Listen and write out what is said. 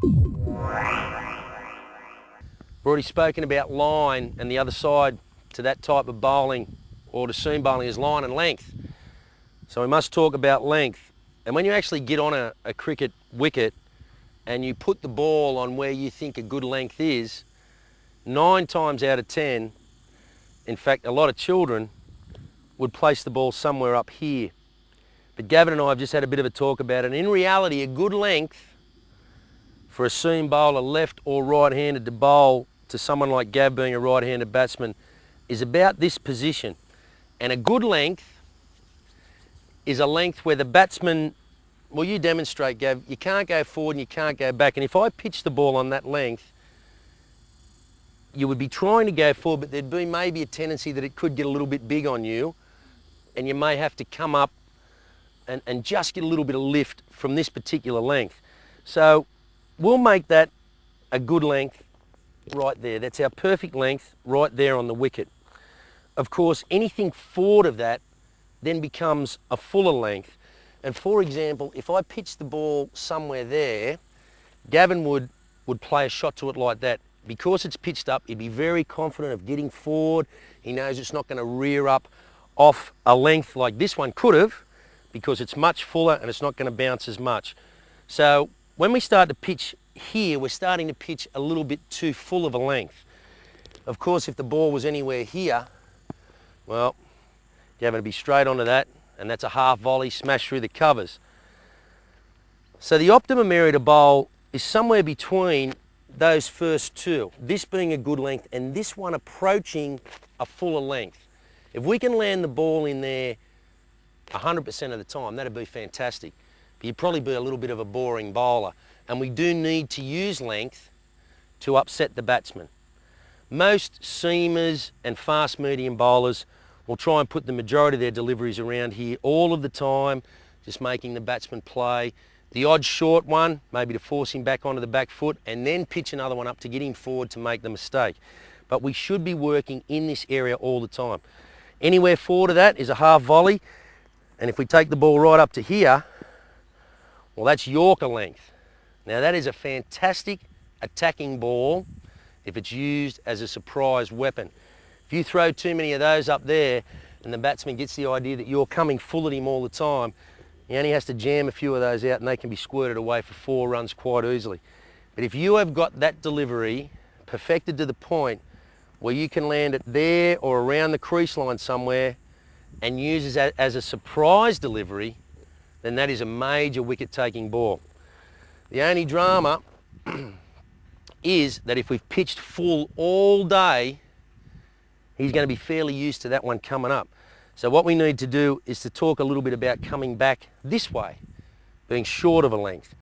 We've already spoken about line, and the other side to that type of bowling or to seam bowling is line and length. So we must talk about length. And when you actually get on a cricket wicket and you put the ball on where you think a good length is, 9 times out of 10, in fact a lot of children would place the ball somewhere up here. But Gavin and I have just had a bit of a talk about it, and in reality a good length for a seam bowler, left or right-handed, to bowl to someone like Gav being a right-handed batsman is about this position. And a good length is a length where the batsman, well, you demonstrate, Gav, you can't go forward and you can't go back. And if I pitch the ball on that length, you would be trying to go forward, but there'd be maybe a tendency that it could get a little bit big on you, and you may have to come up and just get a little bit of lift from this particular length. So we'll make that a good length right there. That's our perfect length right there on the wicket. Of course, anything forward of that then becomes a fuller length. And for example, if I pitch the ball somewhere there, Gavin would play a shot to it like that. Because it's pitched up, he'd be very confident of getting forward. He knows it's not going to rear up off a length like this one could have, because it's much fuller and it's not going to bounce as much. So when we start to pitch here, we're starting to pitch a little bit too full of a length. Of course, if the ball was anywhere here, well, Gavin would be straight onto that, and that's a half volley smash through the covers. So the optimum area to bowl is somewhere between those first two, this being a good length and this one approaching a fuller length. If we can land the ball in there 100% of the time, that'd be fantastic. But you'd probably be a little bit of a boring bowler, and we do need to use length to upset the batsman. Most seamers and fast medium bowlers will try and put the majority of their deliveries around here all of the time, just making the batsman play. The odd short one, maybe to force him back onto the back foot, and then pitch another one up to get him forward to make the mistake. But we should be working in this area all the time. Anywhere forward of that is a half volley, and if we take the ball right up to here, well, that's Yorker length. Now that is a fantastic attacking ball if it's used as a surprise weapon. If you throw too many of those up there and the batsman gets the idea that you're coming full at him all the time, he only has to jam a few of those out and they can be squirted away for 4 runs quite easily. But if you have got that delivery perfected to the point where you can land it there or around the crease line somewhere and use it as a surprise delivery, then that is a major wicket-taking ball. The only drama is that if we've pitched full all day, he's going to be fairly used to that one coming up. So what we need to do is to talk a little bit about coming back this way, being short of a length.